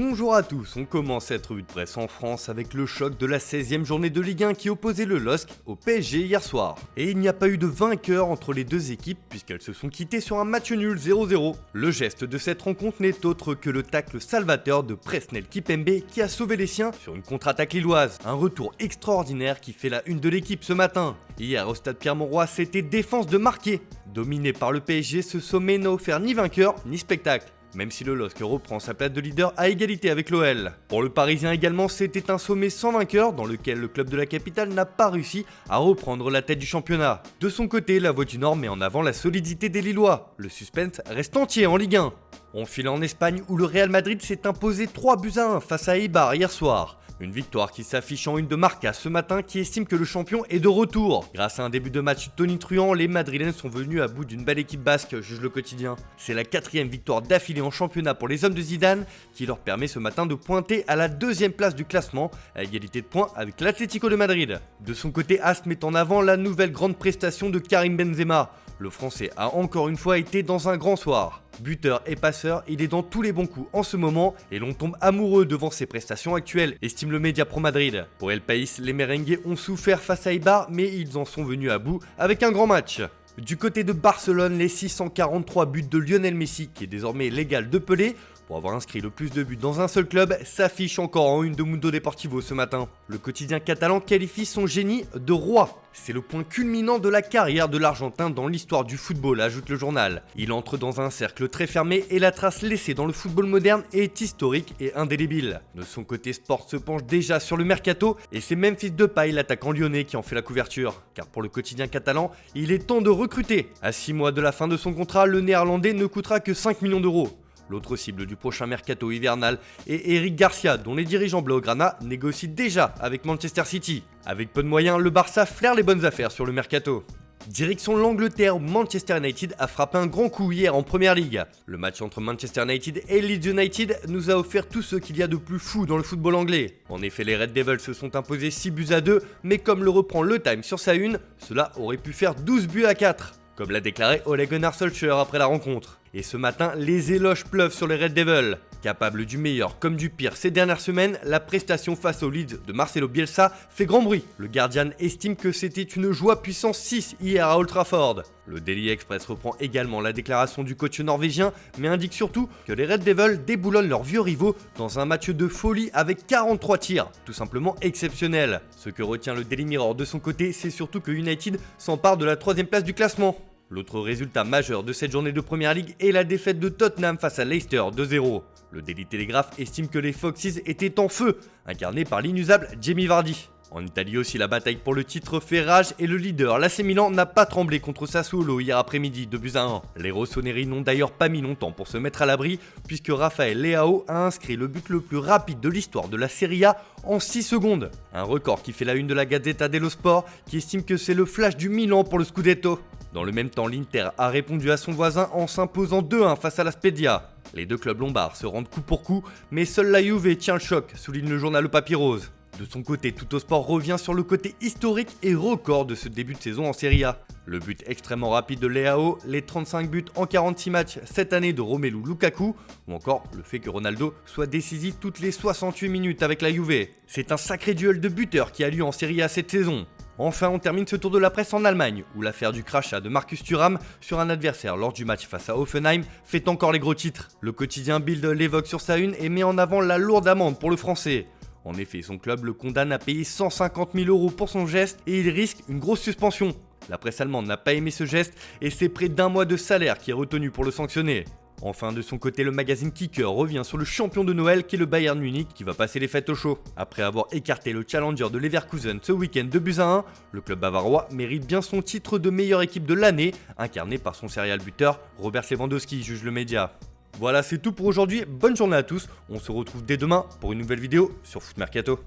Bonjour à tous, on commence cette revue de presse en France avec le choc de la 16e journée de Ligue 1 qui opposait le LOSC au PSG hier soir. Et il n'y a pas eu de vainqueur entre les deux équipes puisqu'elles se sont quittées sur un match nul 0-0. Le geste de cette rencontre n'est autre que le tacle salvateur de Presnel Kimpembe qui a sauvé les siens sur une contre-attaque lilloise. Un retour extraordinaire qui fait la une de l'équipe ce matin. Hier au stade Pierre-Mauroy, c'était défense de marquer. Dominé par le PSG, ce sommet n'a offert ni vainqueur ni spectacle. Même si le LOSC reprend sa place de leader à égalité avec l'OL. Pour le Parisien également, c'était un sommet sans vainqueur dans lequel le club de la capitale n'a pas réussi à reprendre la tête du championnat. De son côté, la Voix du Nord met en avant la solidité des Lillois. Le suspense reste entier en Ligue 1. On file en Espagne où le Real Madrid s'est imposé 3-1 face à Eibar hier soir. Une victoire qui s'affiche en une de Marca ce matin qui estime que le champion est de retour. Grâce à un début de match tonitruant, les Madrilènes sont venus à bout d'une belle équipe basque, juge le quotidien. C'est la 4e victoire d'affilée en championnat pour les hommes de Zidane qui leur permet ce matin de pointer à la 2e place du classement à égalité de points avec l'Atlético de Madrid. De son côté, Ast met en avant la nouvelle grande prestation de Karim Benzema. Le Français a encore une fois été dans un grand soir. Buteur et passeur, il est dans tous les bons coups en ce moment et l'on tombe amoureux devant ses prestations actuelles, estime le Média Pro Madrid. Pour El País, les merengues ont souffert face à Eibar, mais ils en sont venus à bout avec un grand match. Du côté de Barcelone, les 643 buts de Lionel Messi, qui est désormais légal de Pelé, pour avoir inscrit le plus de buts dans un seul club, s'affiche encore en une de Mundo Deportivo ce matin. Le quotidien catalan qualifie son génie de roi. C'est le point culminant de la carrière de l'Argentin dans l'histoire du football, ajoute le journal. Il entre dans un cercle très fermé et la trace laissée dans le football moderne est historique et indélébile. De son côté, Sport se penche déjà sur le mercato et c'est Memphis Depay, l'attaquant lyonnais, qui en fait la couverture. Car pour le quotidien catalan, il est temps de recruter. À 6 mois de la fin de son contrat, le néerlandais ne coûtera que 5 millions d'euros. L'autre cible du prochain mercato hivernal est Eric Garcia, dont les dirigeants blaugrana négocient déjà avec Manchester City. Avec peu de moyens, le Barça flaire les bonnes affaires sur le mercato. Direction l'Angleterre où Manchester United a frappé un grand coup hier en Première Ligue. Le match entre Manchester United et Leeds United nous a offert tout ce qu'il y a de plus fou dans le football anglais. En effet, les Red Devils se sont imposés 6-2, mais comme le reprend le Time sur sa une, cela aurait pu faire 12-4. Comme l'a déclaré Ole Gunnar Solskjaer après la rencontre. Et ce matin, les éloges pleuvent sur les Red Devils. Capable du meilleur comme du pire ces dernières semaines, la prestation face au Leeds de Marcelo Bielsa fait grand bruit. Le Guardian estime que c'était une joie puissance 6 hier à Old Trafford. Le Daily Express reprend également la déclaration du coach norvégien, mais indique surtout que les Red Devils déboulonnent leurs vieux rivaux dans un match de folie avec 43 tirs, tout simplement exceptionnel. Ce que retient le Daily Mirror de son côté, c'est surtout que United s'empare de la 3e place du classement. L'autre résultat majeur de cette journée de Première Ligue est la défaite de Tottenham face à Leicester 2-0. Le Daily Telegraph estime que les Foxes étaient en feu, incarnés par l'inusable Jamie Vardy. En Italie aussi, la bataille pour le titre fait rage et le leader, l'AC Milan, n'a pas tremblé contre Sassuolo hier après-midi, 2-1. Les Rossoneri n'ont d'ailleurs pas mis longtemps pour se mettre à l'abri, puisque Raphaël Leao a inscrit le but le plus rapide de l'histoire de la Serie A en 6 secondes. Un record qui fait la une de la Gazzetta dello Sport, qui estime que c'est le flash du Milan pour le Scudetto. Dans le même temps, l'Inter a répondu à son voisin en s'imposant 2-1 face à la Spezia. Les deux clubs lombards se rendent coup pour coup, mais seule la Juve tient le choc, souligne le journal Le Papyrose. De son côté, Tuttosport revient sur le côté historique et record de ce début de saison en Serie A. Le but extrêmement rapide de Leao, les 35 buts en 46 matchs cette année de Romelu Lukaku, ou encore le fait que Ronaldo soit décisif toutes les 68 minutes avec la Juve. C'est un sacré duel de buteurs qui a lieu en Serie A cette saison. Enfin, on termine ce tour de la presse en Allemagne, où l'affaire du crachat de Marcus Thuram sur un adversaire lors du match face à Hoffenheim fait encore les gros titres. Le quotidien Bild l'évoque sur sa une et met en avant la lourde amende pour le Français. En effet, son club le condamne à payer 150 000 € pour son geste et il risque une grosse suspension. La presse allemande n'a pas aimé ce geste et c'est près d'1 mois de salaire qui est retenu pour le sanctionner. Enfin, de son côté, le magazine Kicker revient sur le champion de Noël qui est le Bayern Munich qui va passer les fêtes au chaud. Après avoir écarté le challenger de Leverkusen ce week-end 2-1, le club bavarois mérite bien son titre de meilleure équipe de l'année, incarné par son serial buteur Robert Lewandowski, juge le média. Voilà, c'est tout pour aujourd'hui, bonne journée à tous, on se retrouve dès demain pour une nouvelle vidéo sur Foot Mercato.